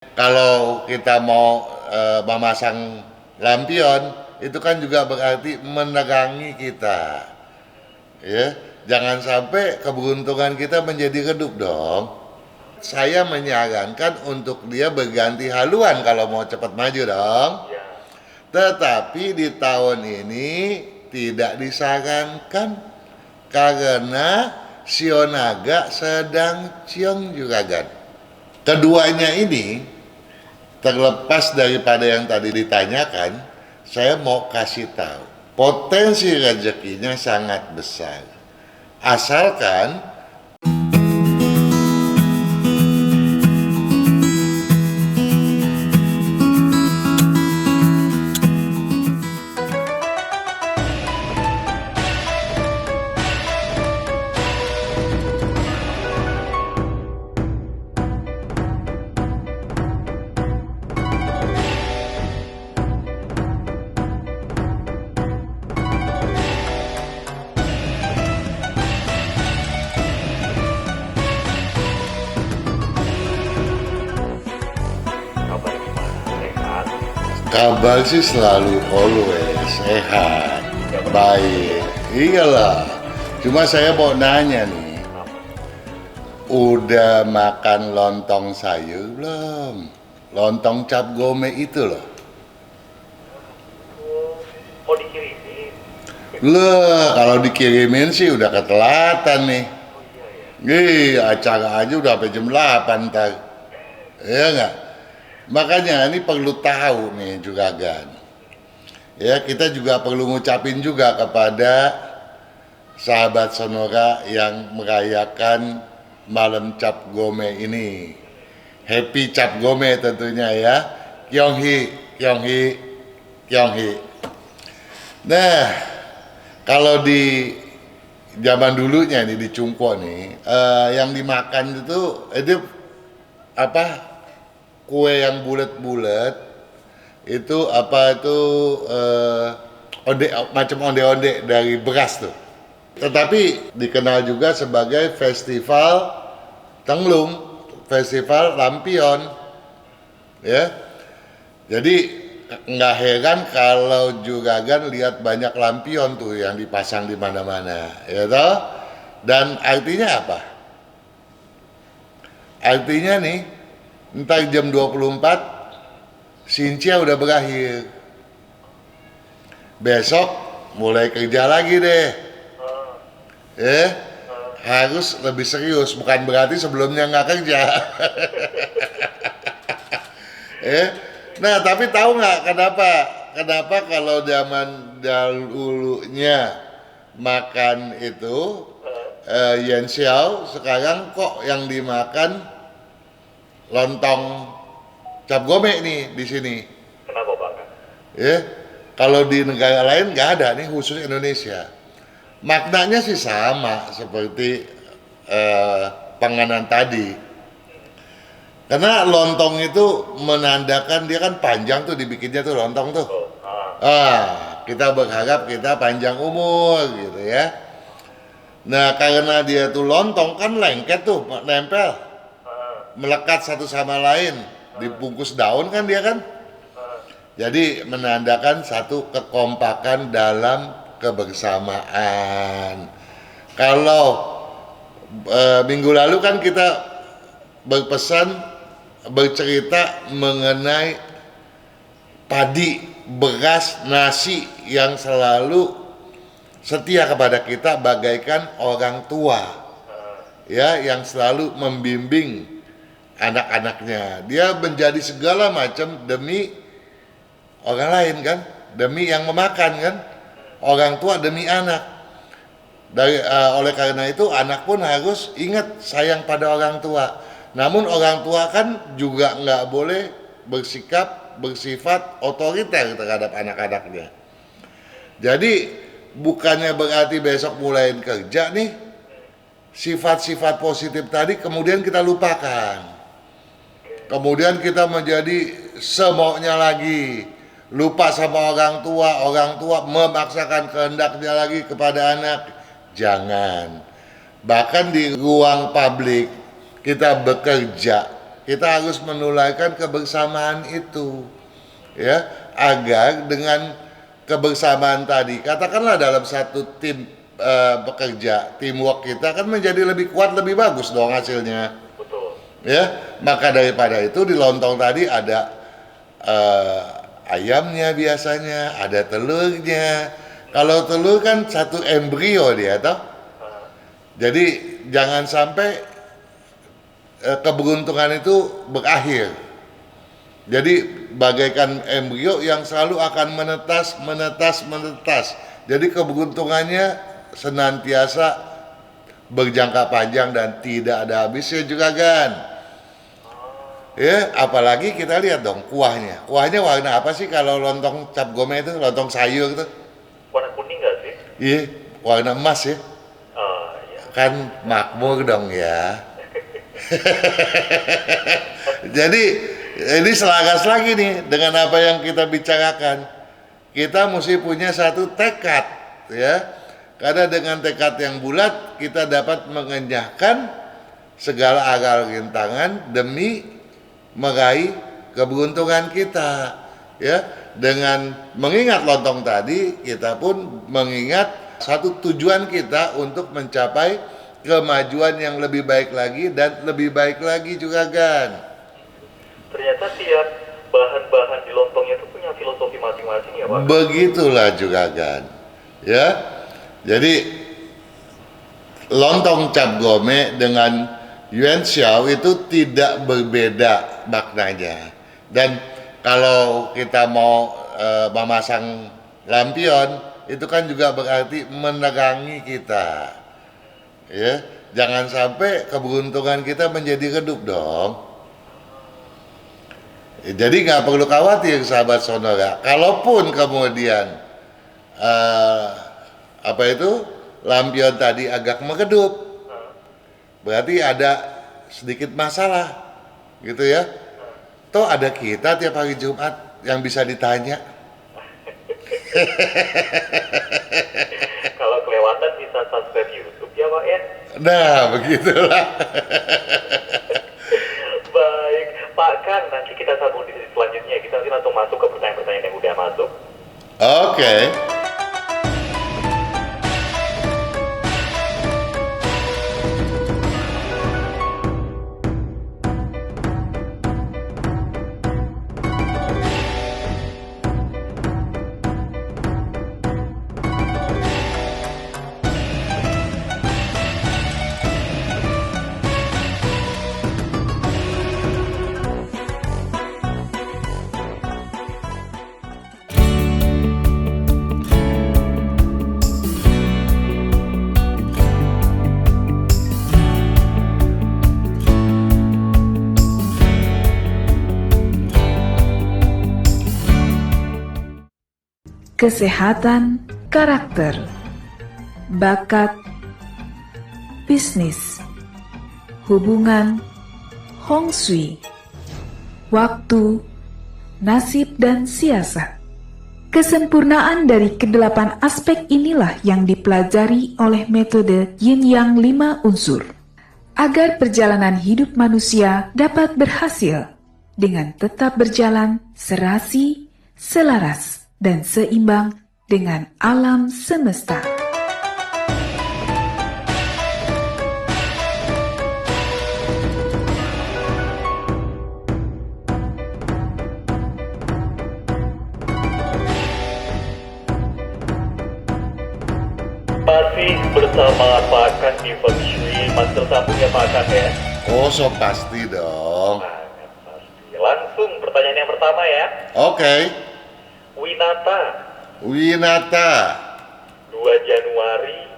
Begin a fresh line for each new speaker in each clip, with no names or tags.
Kalau kita mau memasang lampion, itu kan juga berarti menerangi kita. Ya, jangan sampai keberuntungan kita menjadi redup dong. Saya menyarankan untuk dia berganti haluan kalau mau cepat maju dong. Tetapi di tahun ini tidak disarankan karena shio naga sedang ciong juragan. Keduanya ini, terlepas daripada yang tadi ditanyakan, saya mau kasih tahu potensi rezekinya sangat besar. Asalkan kabar sih selalu always sehat, baik. Iyalah. Cuma saya mau nanya nih, udah makan lontong sayur belum? Lontong cap gome itu loh.
Oh, dikirimin.
Loh, kalau dikirimin sih udah ketelatan nih.
Oh iya ya.
Acara aja udah sampai jam 8 ntar. Iya nggak? Makanya ini perlu tahu nih juragan. Ya, kita juga perlu ngucapin juga kepada sahabat Sonora yang merayakan malam cap gome ini. Happy cap gome tentunya ya. Kyonghi, Kyonghi, Kyonghi. Nah, kalau di zaman dulunya nih di Cungko nih, yang dimakan itu apa? Kue yang bulat-bulat itu apa itu onde macam onde-onde dari beras tuh. Tetapi dikenal juga sebagai festival tenglung, festival lampion, ya. Jadi nggak heran kalau juragan lihat banyak lampion tuh yang dipasang di mana-mana, ya toh? Dan artinya apa? Artinya nih, entar jam 24 Sincia udah berakhir. Besok mulai kerja lagi deh. Harus lebih serius, bukan berarti sebelumnya nggak kerja. Nah, tapi tahu nggak kenapa? Kenapa kalau zaman dahulunya makan itu yen xiao, sekarang kok yang dimakan lontong cap gome nih di sini?
Kenapa Pak?
Ya, kalau di negara lain nggak ada, nih khusus Indonesia. Maknanya sih sama seperti panganan tadi. Karena lontong itu menandakan dia kan panjang tuh dibikinnya tuh lontong tuh.
Oh,
Kita berharap kita panjang umur gitu ya. Nah, karena dia tuh lontong kan lengket tuh, nempel, melekat satu sama lain, dibungkus daun kan dia kan. Jadi menandakan satu kekompakan dalam kebersamaan. Kalau minggu lalu kan kita bercerita mengenai padi, beras, nasi yang selalu setia kepada kita bagaikan orang tua, ya, yang selalu membimbing anak-anaknya. Dia menjadi segala macam demi orang lain kan, demi yang memakan kan, orang tua demi anak. Oleh karena itu anak pun harus ingat sayang pada orang tua. Namun orang tua kan juga nggak boleh bersifat otoriter terhadap anak-anaknya. Jadi bukannya berarti besok mulai kerja nih, sifat-sifat positif tadi kemudian kita lupakan. Kemudian kita menjadi semaunya lagi, lupa sama orang tua memaksakan kehendaknya lagi kepada anak. Jangan. Bahkan di ruang publik kita bekerja, kita harus menularkan kebersamaan itu, ya, agar dengan kebersamaan tadi, katakanlah dalam satu tim bekerja, teamwork kita kan menjadi lebih kuat, lebih bagus dong hasilnya.
Betul.
Ya, maka daripada itu di lontong tadi ada ayamnya biasanya, ada telurnya. Kalau telur kan satu embrio dia, toh. Jadi jangan sampai keberuntungan itu berakhir. Jadi bagaikan embrio yang selalu akan menetas. Jadi keberuntungannya senantiasa berjangka panjang dan tidak ada habisnya juga kan. Ya, apalagi kita lihat dong kuahnya. Kuahnya warna apa sih kalau lontong cap gome itu, lontong sayur itu?
Warna kuning nggak sih?
Iya, warna emas ya.
Iya.
Kan makmur dong ya. Jadi ini selaras lagi nih dengan apa yang kita bicarakan. Kita mesti punya satu tekad, ya. Karena dengan tekad yang bulat kita dapat mengenyahkan segala akal rintangan demi meraih keberuntungan kita, ya. Dengan mengingat lontong tadi, kita pun mengingat satu tujuan kita untuk mencapai kemajuan yang lebih baik lagi dan lebih baik lagi juga kan.
Ternyata tiap bahan-bahan di lontongnya itu punya filosofi masing-masing ya Pak?
Begitulah juga kan, ya. Jadi lontong cap gome dengan yuan xiao itu tidak berbeda maknanya. Dan kalau kita mau memasang lampion itu kan juga berarti menerangi kita, ya. Jangan sampai keberuntungan kita menjadi redup dong. Jadi nggak perlu khawatir sahabat sonora. Kalaupun kemudian lampion tadi agak meredup, berarti ada sedikit masalah, gitu ya. Toh ada kita tiap hari Jumat yang bisa ditanya.
Kalau kelewatan bisa subscribe YouTube ya Pak ya?
Nah, begitulah.
Baik, Pak Kang, nanti kita sambung di sesi selanjutnya. Kita nanti langsung masuk ke pertanyaan-pertanyaan yang udah masuk.
Oke.
Kesehatan karakter, bakat, bisnis, hubungan, hong shui, waktu, nasib dan siasat. Kesempurnaan dari kedelapan aspek inilah yang dipelajari oleh metode Yin Yang 5 unsur, agar perjalanan hidup manusia dapat berhasil dengan tetap berjalan serasi, selaras, dan seimbang dengan alam semesta.
Masih bersama Pak Kang di Feng Shui. Masih tersambung ya Pak Kang ya?
Oh, so pasti dong.
Sangat pasti. Langsung pertanyaan yang pertama ya.
Oke.
Winata,
Winata,
2 Januari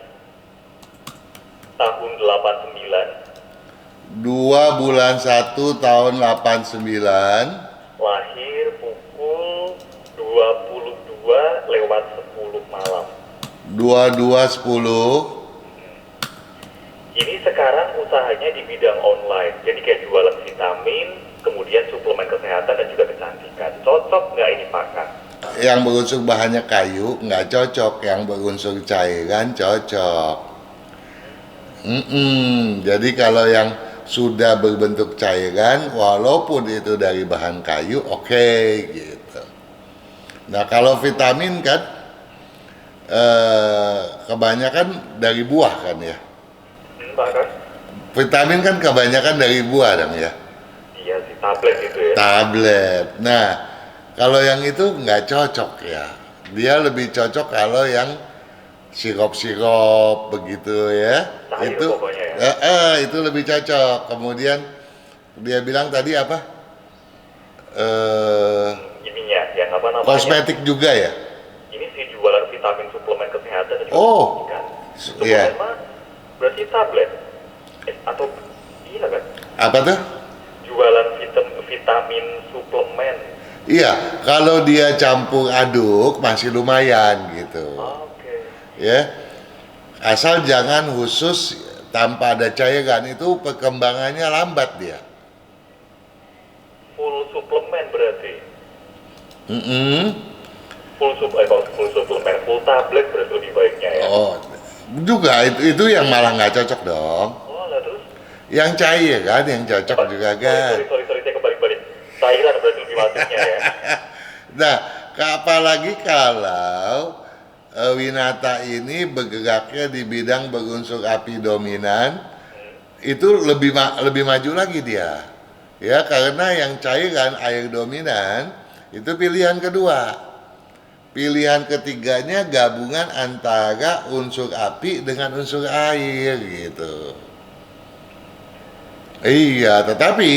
tahun 89,
2/1 tahun 89,
lahir pukul 22:10 malam.
22.10.
Ini sekarang usahanya di bidang online, jadi kayak jualan vitamin, kemudian suplemen kesehatan dan juga kecantikan. Cocok nggak ini Pak Kang?
Yang berunsur bahannya kayu nggak cocok, yang berunsur cairan cocok. Jadi kalau yang sudah berbentuk cairan walaupun itu dari bahan kayu, oke, gitu. Nah, kalau vitamin kan kebanyakan dari buah kan ya.
Bahkan
Vitamin kan kebanyakan dari buah dong ya.
iya sih, tablet gitu ya.
Tablet. Nah, kalau yang itu nggak cocok ya. Dia lebih cocok kalau yang sirop-sirop begitu ya.
Cair
Itu
pokoknya ya.
itu lebih cocok. Kemudian dia bilang tadi apa?
Ininya yang apa namanya?
Kosmetik juga ya.
Ini sih jualan vitamin suplemen kesehatan dan juga
Oh,
pendidikan.
iya.
Suplemen mah berarti tablet. Atau iya kan?
Apa tuh?
Jualan vitamin suplemen.
Iya, kalau dia campur aduk masih lumayan gitu.
Oke.
Ya. Asal jangan khusus tanpa ada cairan, itu perkembangannya lambat dia.
Full suplemen berarti.
Mm-mm.
Kalau full suplemen, full tablet berarti lebih baiknya ya.
Oh, juga itu yang malah nggak cocok dong.
Oh, lah terus?
Yang cair kan, yang cocok juga kan.
Sorry, saya kebalik-balik. Cairan berarti lebih masuknya ya.
Nah, apalagi kalau Winata ini bergeraknya di bidang berunsur api dominan, itu lebih maju lagi dia. Ya, karena yang cairan air dominan itu pilihan kedua. Pilihan ketiganya gabungan antara unsur api dengan unsur air gitu. Iya, tetapi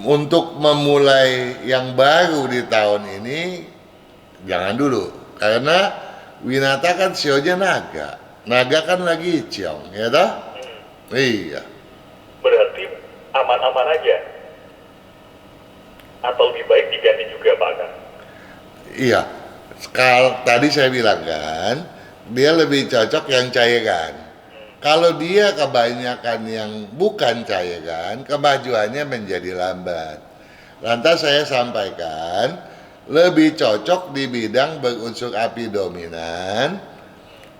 untuk memulai yang baru di tahun ini jangan dulu, karena Winata kan sionya naga. Naga kan lagi ciong, ya toh? Iya.
Berarti aman-aman aja. Atau lebih baik diganti juga Pak Kang?
Iya. Tadi saya bilang kan, dia lebih cocok yang cairan. Kalau dia kebanyakan yang bukan cairan, kemajuannya menjadi lambat. Lantas saya sampaikan, lebih cocok di bidang berunsur api dominan.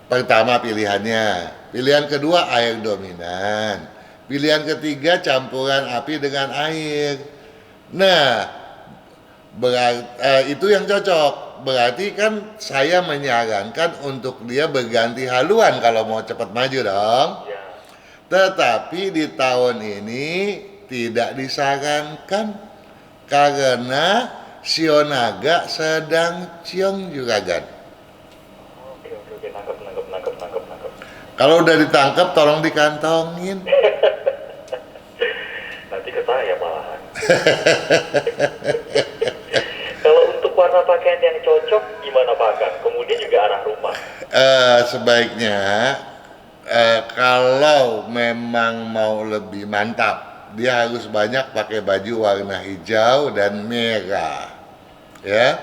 Pertama pilihannya. Pilihan kedua air dominan. Pilihan ketiga campuran api dengan air. Nah, itu yang cocok. Berarti kan saya menyarankan untuk dia berganti haluan kalau mau cepat maju dong.
Ya.
Tetapi di tahun ini tidak disarankan karena Sionaga sedang ciong juragan.
Oke, nangkep.
Kalau udah ditangkap tolong dikantongin.
Nanti ke saya malahan. Kalau untuk warna pakaian yang cocok gimana Pak Kang? Kemudian juga arah rumah.
Sebaiknya kalau memang mau lebih mantap, dia harus banyak pakai baju warna hijau dan merah, ya.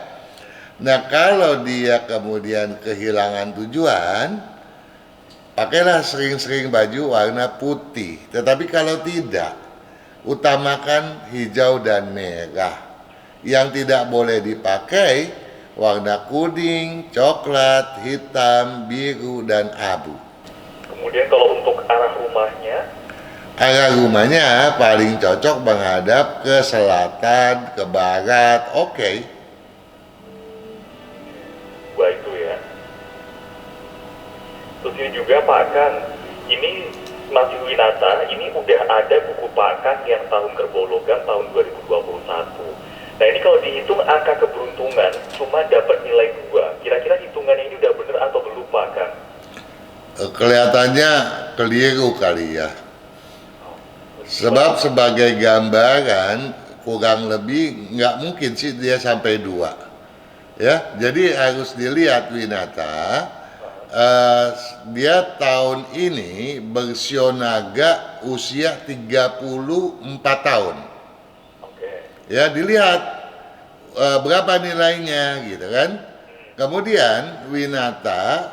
Nah, kalau dia kemudian kehilangan tujuan, pakailah sering-sering baju warna putih. Tetapi kalau tidak, utamakan hijau dan merah. Yang tidak boleh dipakai warna kuning, coklat, hitam, biru, dan abu.
Kemudian kalau untuk arah rumahnya,
Arah rumahnya paling cocok menghadap ke selatan, ke barat, oke.
dua itu ya. Terus ini juga Pak Kang, ini masih Winata, ini udah ada buku Pak Kang yang tahun kerbau logam tahun 2021. Nah ini kalau dihitung angka keberuntungan cuma dapat nilai 2. Kira-kira hitungannya ini udah bener atau belum Pak Kang?
Kelihatannya keliru kali ya. Sebab sebagai gambaran kurang lebih nggak mungkin sih dia sampai 2. Ya, jadi harus dilihat Winata. Dia tahun ini bersionaga usia 34 tahun. Ya, dilihat berapa nilainya gitu kan. Kemudian Winata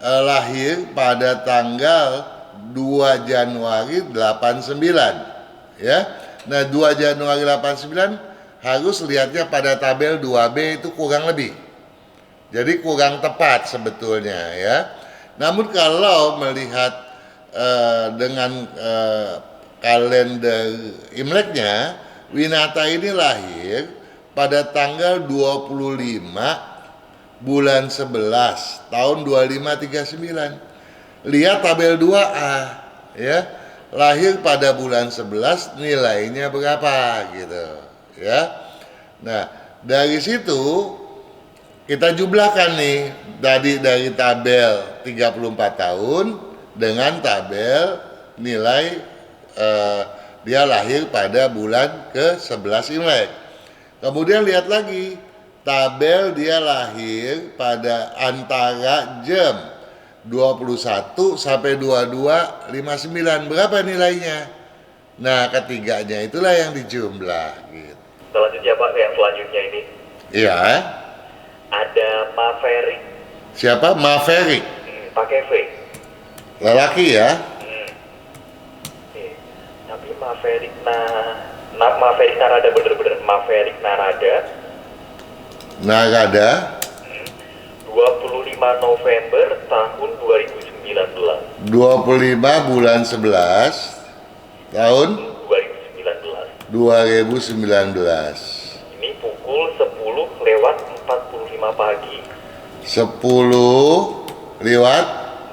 lahir pada tanggal 2 Januari 89 ya. Nah, 2 Januari 89 harus lihatnya pada tabel 2B itu kurang lebih. Jadi kurang tepat sebetulnya ya. Namun kalau melihat dengan kalender Imleknya, Winata ini lahir pada tanggal 25 bulan 11 tahun 2539. Lihat tabel 2A ya. Lahir pada bulan 11, nilainya berapa gitu ya. Nah, dari situ kita jumlahkan nih dari tabel 34 tahun dengan tabel nilai dia lahir pada bulan ke-11 Imlek. Kemudian lihat lagi tabel dia lahir pada antara jam 21 sampai 22.59. Berapa nilainya? Nah, ketiganya itulah yang dijumlah gitu.
Selanjutnya Pak, yang selanjutnya ini
Iya.
ada Maverick.
Siapa? Maverick.
Pakai V.
Lelaki ya?
Tapi Maverick Maverick Narada, bener-bener Maverick Narada.
Narada.
25 November tahun 2019.
25 bulan 11 tahun 2019.
Ini pukul 10 lewat 45 pagi.
10 lewat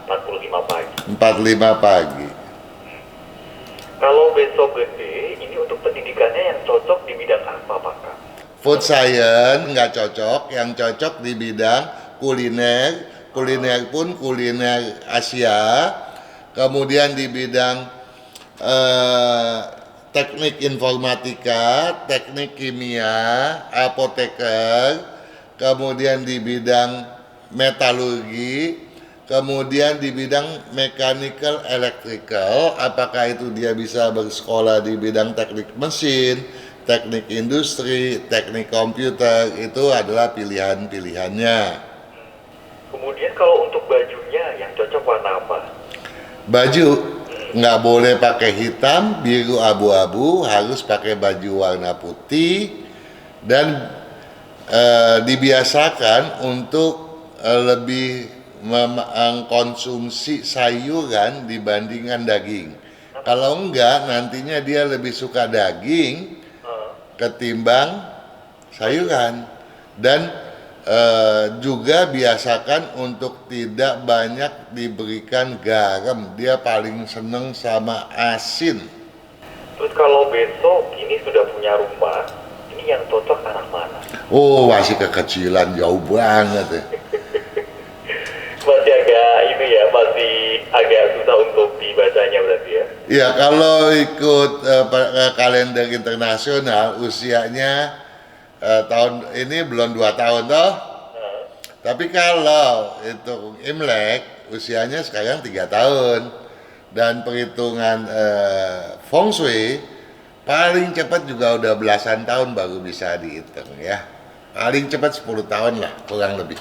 45 pagi.
45 pagi.
Kalau besok gede, ini untuk pendidikannya yang cocok di bidang apa, Pak?
Food science nggak cocok, yang cocok di bidang kuliner. Kuliner pun kuliner Asia. Kemudian di bidang teknik informatika, teknik kimia, apoteker. Kemudian di bidang metalurgi. Kemudian di bidang mechanical electrical, apakah itu dia bisa bersekolah di bidang teknik mesin, teknik industri, teknik komputer, itu adalah pilihan-pilihannya.
Kemudian kalau untuk bajunya yang cocok warna apa?
Baju nggak boleh pakai hitam, biru, abu-abu, harus pakai baju warna putih, dan dibiasakan untuk lebih mengkonsumsi sayuran dibandingkan daging. Kalau enggak, nantinya dia lebih suka daging ketimbang sayuran. Dan juga biasakan untuk tidak banyak diberikan garam. Dia paling seneng sama asin.
Terus kalau besok ini sudah punya rumah, ini yang cocok anak mana?
Oh, masih kekecilan, jauh banget ya.
Masih agak susah untuk dibacanya berarti ya?
Ya, kalau ikut kalender internasional, usianya tahun ini belum 2 tahun toh. Tapi kalau itu Imlek, usianya sekarang 3 tahun. Dan perhitungan Feng Shui, paling cepat juga udah belasan tahun baru bisa dihitung ya. Paling cepat 10 tahun lah, kurang lebih.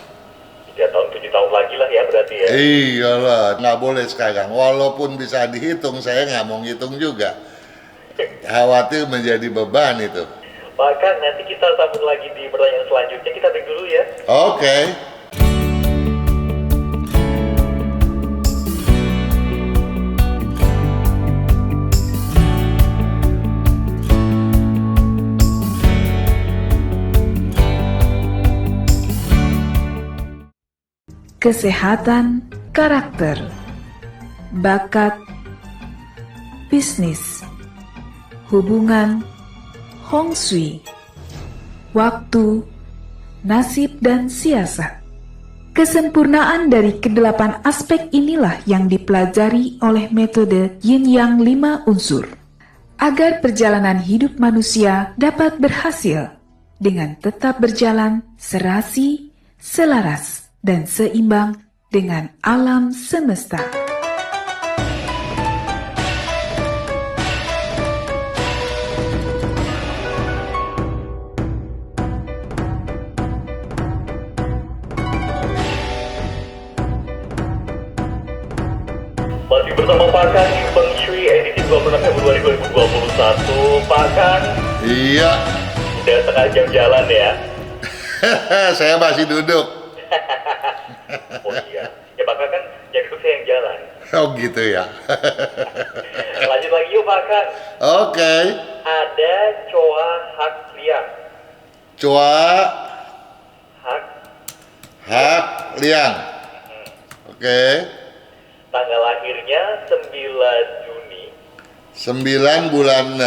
3 tahun, 7 tahun lagi lah ya berarti ya?
Iyalah, nggak boleh sekarang. Walaupun bisa dihitung, saya nggak mau ngitung juga. Khawatir menjadi beban itu.
Maka nanti kita sambung lagi di pertanyaan selanjutnya. Kita break dulu ya.
Oke.
Kesehatan karakter, bakat, bisnis, hubungan, Hong Shui, waktu, nasib, dan siasat. Kesempurnaan dari kedelapan aspek inilah yang dipelajari oleh metode Yin Yang 5 unsur, agar perjalanan hidup manusia dapat berhasil dengan tetap berjalan serasi, selaras, dan seimbang dengan alam semesta.
Masih bersama Pak Kang di Feng Shui edisi 26 Februari 2021. Pak Kang,
Iya.
udah setengah jam jalan ya?
Saya masih duduk.
Oh iya. Ya Pak Kang kan yang itu saya yang jalan.
Oh gitu ya.
Lanjut lagi yuk Pak Kang.
Oke.
Ada Choa Hak Liang.
Choa
Hak.
Hak Liang. Oke.
Tanggal lahirnya 9 Juni
9 bulan 6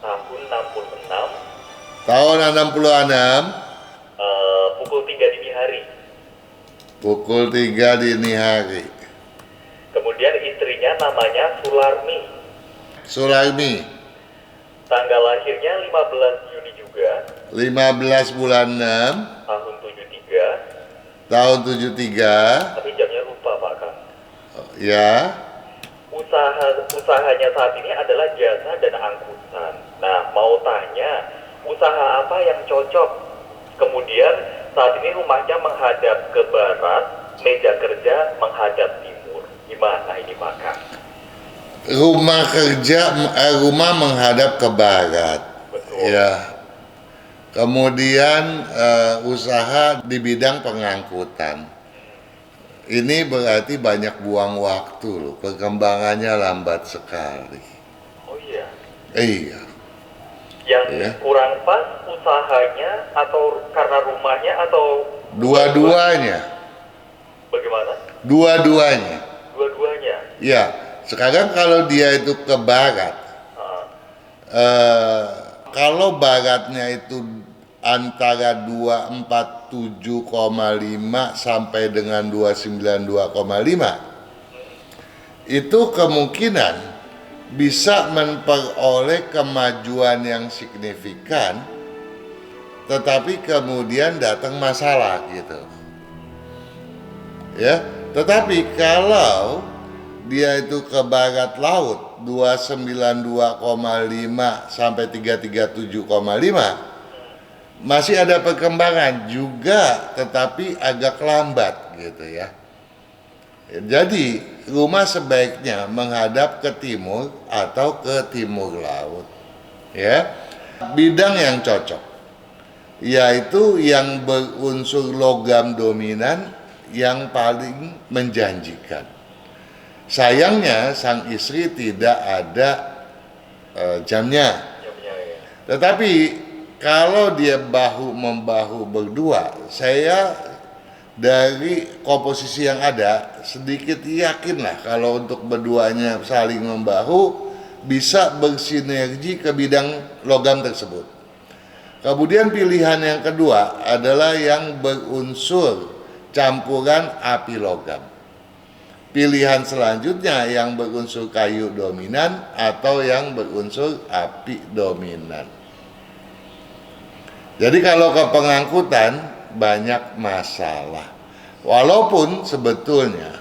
tahun 66,
tahun 66
pukul 3 dini hari.
pukul 3 dini hari.
Kemudian istrinya namanya Sularmi.
Sularmi.
Tanggal lahirnya 15 Juni juga
15 bulan 6
tahun 73,
tahun 73.
tapi jamnya lupa Pak Kang.
Ya.
Usahanya saat ini adalah jasa dan angkutan. Nah, mau tanya, usaha apa yang cocok? Kemudian saat ini rumahnya menghadap ke barat, meja kerja menghadap timur. Gimana ini Pak Kang?
Rumah menghadap ke barat.
Betul.
Ya. Kemudian usaha di bidang pengangkutan. Ini berarti banyak buang waktu loh. Perkembangannya lambat sekali.
Oh iya.
Iya.
Yang
Iya.
kurang pas usahanya atau karena rumahnya atau
Dua-duanya.
bagaimana?
Dua-duanya.
Dua-duanya.
Ya. Sekarang kalau dia itu ke barat, kalau baratnya itu antara 247,5 sampai dengan 292,5, itu kemungkinan bisa memperoleh kemajuan yang signifikan, tetapi kemudian datang masalah gitu. Ya, tetapi kalau dia itu ke barat laut 292,5 sampai 337,5, masih ada perkembangan juga, tetapi agak lambat gitu ya. Jadi rumah sebaiknya menghadap ke timur atau ke timur laut. Ya, bidang yang cocok yaitu yang berunsur logam dominan yang paling menjanjikan. Sayangnya sang istri tidak ada jamnya.
Jamnya ya.
Tetapi kalau dia bahu-membahu berdua, saya dari komposisi yang ada sedikit yakinlah kalau untuk berduanya saling membahu bisa bersinergi ke bidang logam tersebut. Kemudian pilihan yang kedua adalah yang berunsur campuran api logam. Pilihan selanjutnya yang berunsur kayu dominan atau yang berunsur api dominan. Jadi kalau ke pengangkutan banyak masalah. Walaupun sebetulnya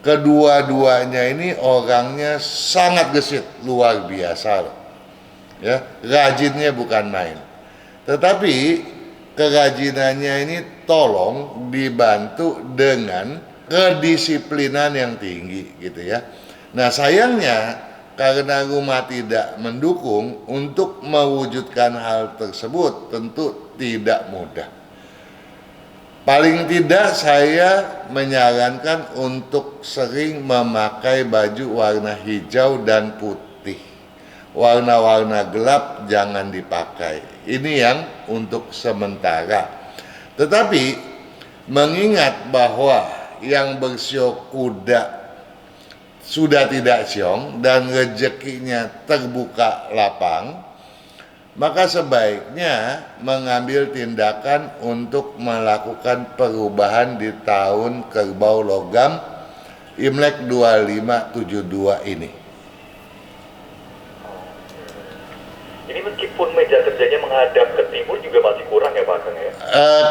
kedua-duanya ini orangnya sangat gesit, luar biasa loh. Ya, rajinnya bukan main. Tetapi kerajinannya ini tolong dibantu dengan kedisiplinan yang tinggi gitu ya. Nah, sayangnya karena rumah tidak mendukung untuk mewujudkan hal tersebut tentu tidak mudah. Paling tidak saya menyarankan untuk sering memakai baju warna hijau dan putih. Warna-warna gelap jangan dipakai. Ini yang untuk sementara. Tetapi mengingat bahwa yang bersiok kuda sudah tidak siong dan rezekinya terbuka lapang, maka sebaiknya mengambil tindakan untuk melakukan perubahan di tahun kerbau logam Imlek 2572 ini.
Ini meskipun meja kerjanya menghadap ke timur juga masih kurang ya Pak Kang ya?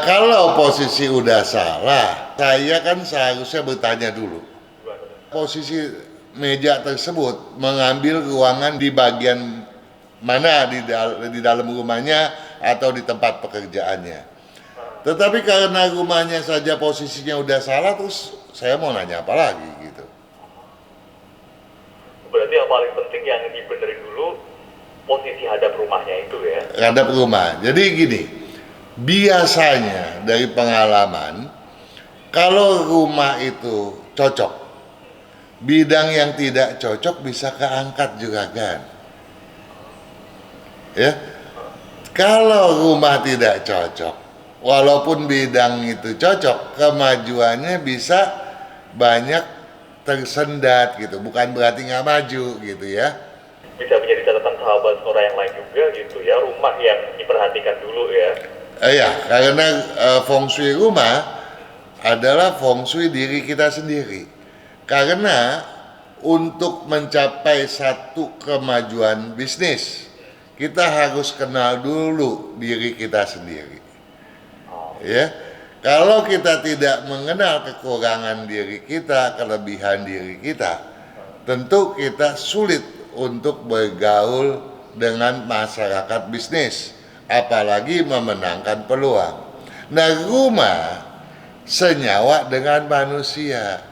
Kalau posisi udah salah, saya kan seharusnya bertanya dulu. Posisi meja tersebut mengambil ruangan di bagian mana di dalam rumahnya atau di tempat pekerjaannya. Tetapi karena rumahnya saja posisinya udah salah, terus saya mau nanya apa lagi gitu.
Berarti yang paling penting yang dibenerin dulu posisi hadap rumahnya itu ya?
Hadap rumah. Jadi gini, biasanya dari pengalaman, kalau rumah itu cocok bidang yang tidak cocok bisa keangkat juragan. Ya, kalau rumah tidak cocok, walaupun bidang itu cocok, kemajuannya bisa banyak tersendat gitu. Bukan berarti nggak maju gitu ya.
Bisa menjadi catatan sahabat orang yang lain juga gitu ya, rumah yang diperhatikan dulu ya.
Ya, karena feng shui rumah adalah feng shui diri kita sendiri. Karena untuk mencapai satu kemajuan bisnis, kita harus kenal dulu diri kita sendiri. Ya, kalau kita tidak mengenal kekurangan diri kita, kelebihan diri kita, tentu kita sulit untuk bergaul dengan masyarakat bisnis, apalagi memenangkan peluang. Nah, rumah senyawa dengan manusia.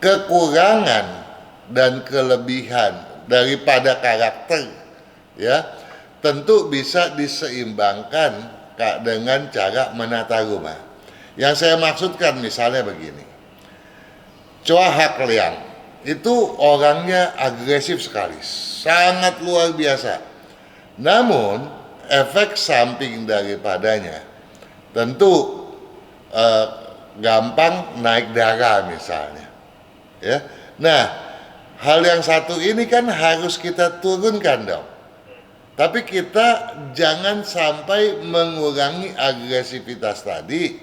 Kekurangan dan kelebihan daripada karakter, ya, tentu bisa diseimbangkan dengan cara menata rumah. Yang saya maksudkan misalnya begini, Chua Hak Liang itu orangnya agresif sekali, sangat luar biasa. Namun efek samping daripadanya tentu gampang naik darah misalnya. Ya, nah hal yang satu ini kan harus kita turunkan dong. Tapi kita jangan sampai mengurangi agresivitas tadi,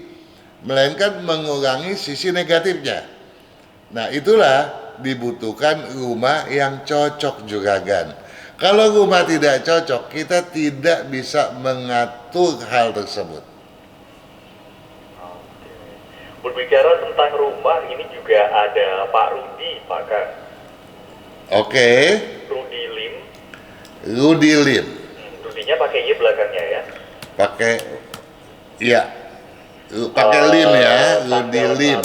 melainkan mengurangi sisi negatifnya. Nah, itulah dibutuhkan rumah yang cocok juragan. Kalau rumah tidak cocok, kita tidak bisa mengatur hal tersebut.
Berbicara tentang rumah, ini juga ada Pak Rudi, Pak Kang.
Oke.
Rudi Lim.
Rudi Lim.
Rudinya pakai Y belakangnya ya.
Pakai, iya. Pakai Lim ya, Rudi Lim.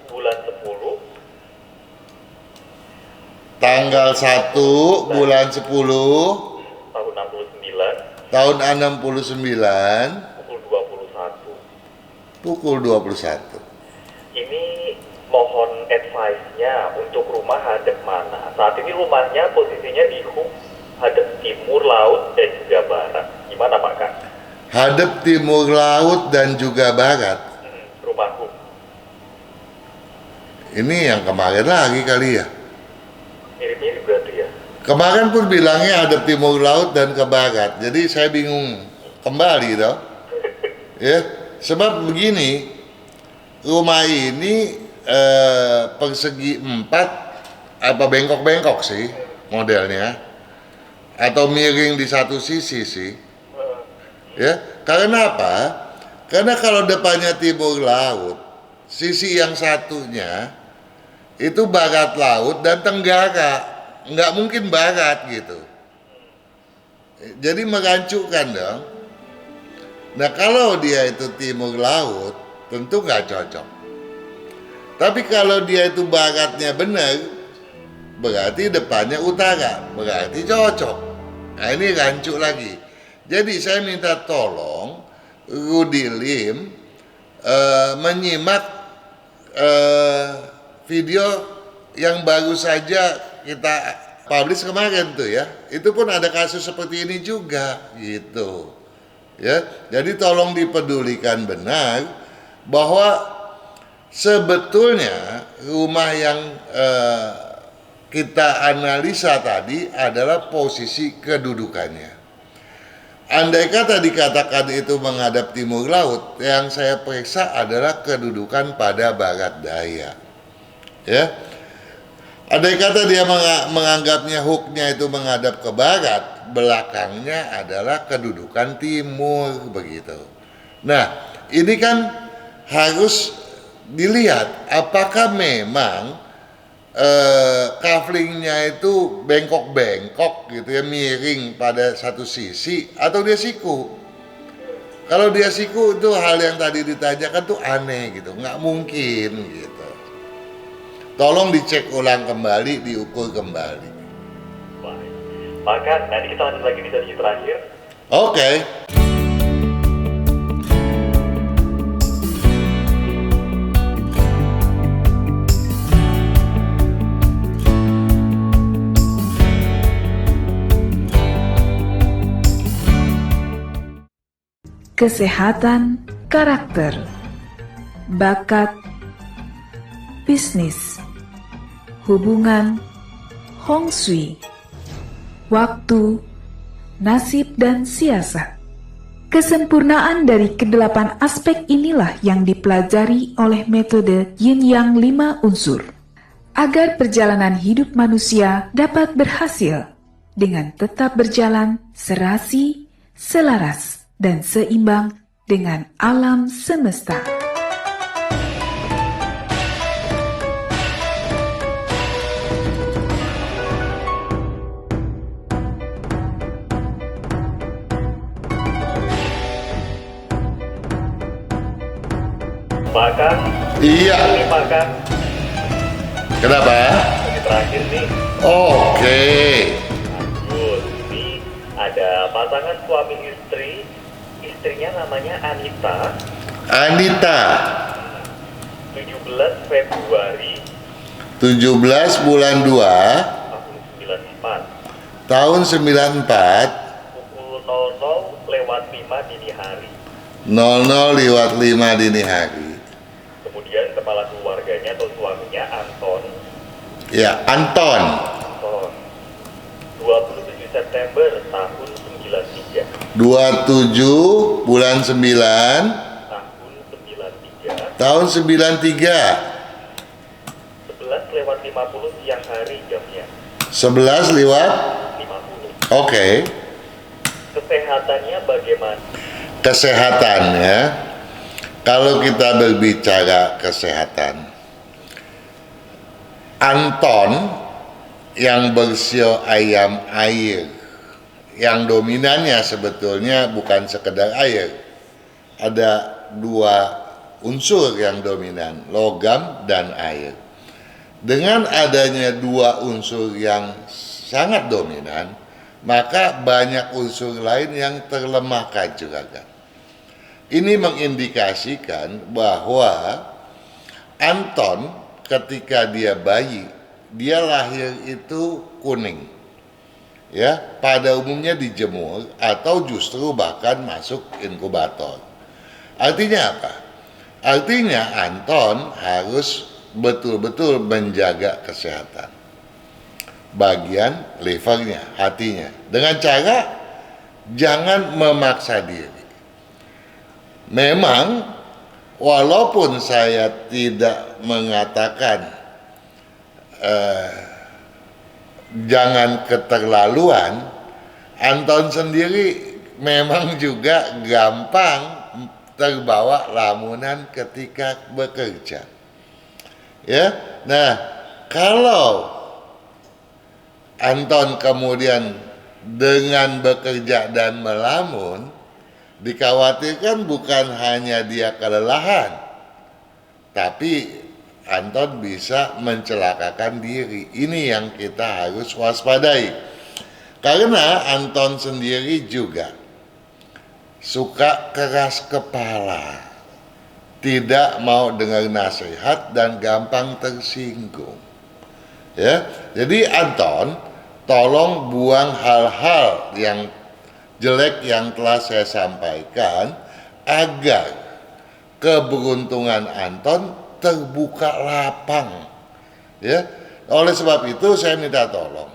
Bulan 10.
Tanggal 1 bulan 10
tahun 69.
tahun 69
pukul 21.
pukul 21.
Ini mohon advice-nya untuk rumah hadap mana? Saat ini rumahnya posisinya di hadap timur laut dan juga barat. Gimana Pak Kang?
Hadap timur laut dan juga barat.
Rumahku.
Ini yang kemarin lagi kali ya.
Mirip-mirip berarti ya.
Kemarin pun bilangnya hadap timur laut dan ke barat. Jadi saya bingung kembali toh. Ya, sebab begini, rumah ini persegi 4 apa bengkok-bengkok sih modelnya, atau miring di satu sisi sih. Ya, karena apa? Karena kalau depannya timur laut, sisi yang satunya itu barat laut dan tenggara, nggak mungkin barat gitu. Jadi mengancurkan dong. Nah kalau dia itu timur laut, tentu nggak cocok. Tapi kalau dia itu baratnya benar, berarti depannya utara, berarti cocok. Nah ini rancu lagi. Jadi saya minta tolong Rudi Lim menyimak video yang baru saja kita publish kemarin tuh ya. Itu pun ada kasus seperti ini juga gitu. Ya, jadi tolong dipedulikan benar bahwa sebetulnya rumah yang kita analisa tadi adalah posisi kedudukannya. Andai kata dikatakan itu menghadap timur laut, yang saya periksa adalah kedudukan pada barat daya. Ya, andai kata dia menganggapnya hooknya itu menghadap ke barat, belakangnya adalah kedudukan timur begitu. Nah, ini kan harus dilihat apakah memang kaflingnya itu bengkok-bengkok gitu ya, miring pada satu sisi, atau dia siku. Kalau dia siku itu hal yang tadi ditanyakan tuh aneh gitu, nggak mungkin gitu. Tolong dicek ulang kembali, diukur kembali.
Baik. Maka nanti kita lanjut lagi di sesi terakhir.
Oke.
kesehatan, karakter, bakat, bisnis, hubungan, hong shui, waktu, nasib dan siasat. Kesempurnaan dari kedelapan aspek inilah yang dipelajari oleh metode Yin Yang 5 unsur. Agar perjalanan hidup manusia dapat berhasil dengan tetap berjalan serasi, selaras, dan seimbang dengan alam semesta.
Pak Kang,
Iya,
ini Pak Kang,
kenapa?
ini terakhir nih.
Oke.
Lanjut, ini ada pasangan suami istri, istrinya namanya Anita,
Anita,
17 Februari
17 bulan 2
tahun 94,
tahun 94,
pukul 00:05 dini hari.
00:05 dini hari.
Kemudian kepala keluarganya atau suaminya Anton,
Ya, Anton.
27 September tahun 93,
27 bulan 9
tahun 93,
tahun 93.
11:50 siang hari jamnya,
11 lewat.
50.
Oke.
Kesehatannya bagaimana?
Kesehatannya, kalau kita berbicara kesehatan, Anton yang bersio ayam air, yang dominannya sebetulnya bukan sekedar air. Ada dua unsur yang dominan, logam dan air. Dengan adanya dua unsur yang sangat dominan, maka banyak unsur lain yang terlemahkan juga kan. Ini mengindikasikan bahwa Anton ketika dia bayi, dia lahir itu kuning. Ya, pada umumnya dijemur atau justru bahkan masuk inkubator. Artinya apa? Artinya Anton harus betul-betul menjaga kesehatan bagian livernya, hatinya, dengan cara jangan memaksa diri. Memang walaupun saya tidak mengatakan jangan keterlaluan, Anton sendiri memang juga gampang terbawa lamunan ketika bekerja. Ya, nah kalau Anton kemudian dengan bekerja dan melamun, dikhawatirkan bukan hanya dia kelelahan, tapi Anton bisa mencelakakan diri. Ini yang kita harus waspadai. Karena Anton sendiri juga suka keras kepala, tidak mau dengar nasihat dan gampang tersinggung. Ya, jadi Anton, tolong buang hal-hal yang jelek yang telah saya sampaikan agar keberuntungan Anton terbuka lapang. Ya, oleh sebab itu saya minta tolong,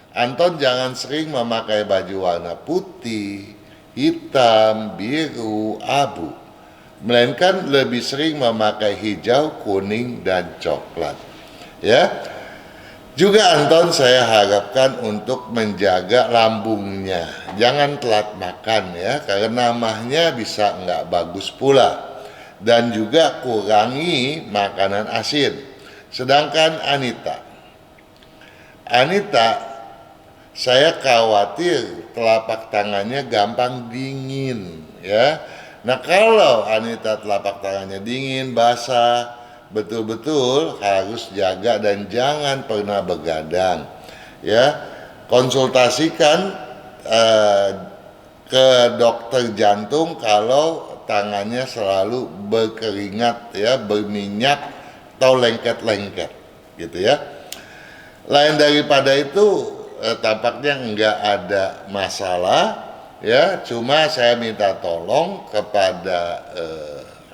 Anton jangan sering memakai baju warna putih, hitam, biru, abu, melainkan lebih sering memakai hijau, kuning, dan coklat. Ya, juga Anton saya harapkan untuk menjaga lambungnya, jangan telat makan ya, karena mahnya bisa nggak bagus pula, dan juga kurangi makanan asin. Sedangkan Anita, saya khawatir telapak tangannya gampang dingin ya. Nah kalau Anita telapak tangannya dingin, basah, betul-betul harus jaga dan jangan pernah begadang ya. Konsultasikan ke dokter jantung kalau tangannya selalu berkeringat ya, berminyak atau lengket-lengket gitu ya. Lain daripada itu tampaknya enggak ada masalah Ya, cuma saya minta tolong kepada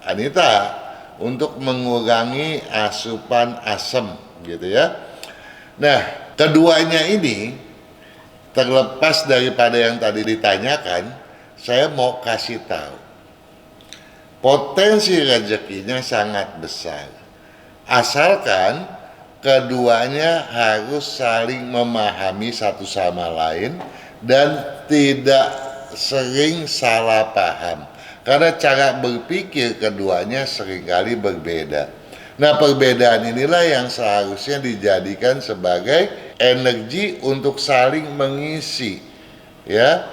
Anita untuk mengurangi asupan asam gitu ya. Nah, keduanya ini terlepas daripada yang tadi ditanyakan, saya mau kasih tahu. Potensi rezekinya sangat besar. Asalkan keduanya harus saling memahami satu sama lain dan tidak sering salah paham. Karena cara berpikir keduanya seringkali berbeda. Nah, perbedaan inilah yang seharusnya dijadikan sebagai energi untuk saling mengisi. Ya,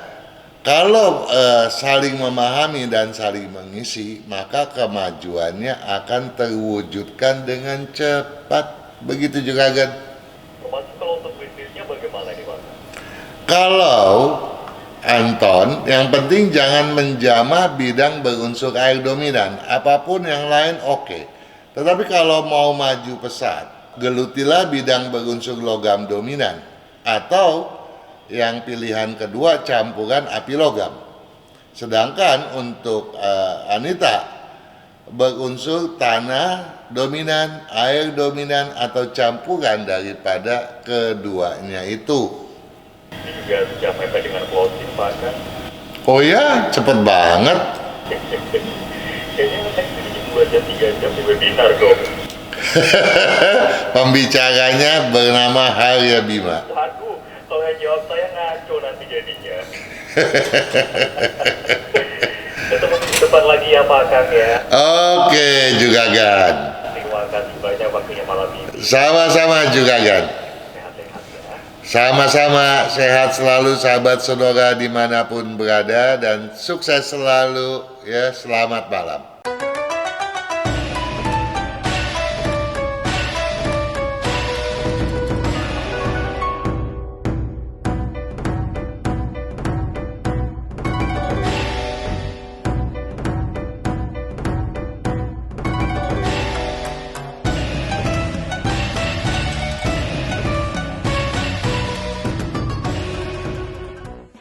kalau saling memahami dan saling mengisi, maka kemajuannya akan terwujudkan dengan cepat. Begitu juga kan?
Termasuk kalau untuk bisnisnya bagaimana nih Pak?
Kalau Anton, yang penting jangan menjamah bidang berunsur air dominan. Apapun yang lain oke. Tetapi kalau mau maju pesat, gelutilah bidang berunsur logam dominan. Atau yang pilihan kedua, campuran api logam. Sedangkan untuk Anita, berunsur tanah dominan, air dominan, atau campuran daripada keduanya itu.
Ini juga sudah mepet dengan closing Pak kan?
Oh ya, cepet banget.
Kayaknya next ini 2 jam 3 jam di webinar dong.
Pembicaranya bernama Harya Bima.
Waduh, kalau yang jawab saya ngaco nanti jadinya. Ketemu minggu depan lagi ya Pak Kang ya.
Oke, Juragan.
Terima kasih banyak waktunya malam ini.
Sama-sama, Juragan.
Sehat-sehat ya.
Sama-sama, sehat selalu sahabat saudara dimanapun berada dan sukses selalu ya. Selamat malam.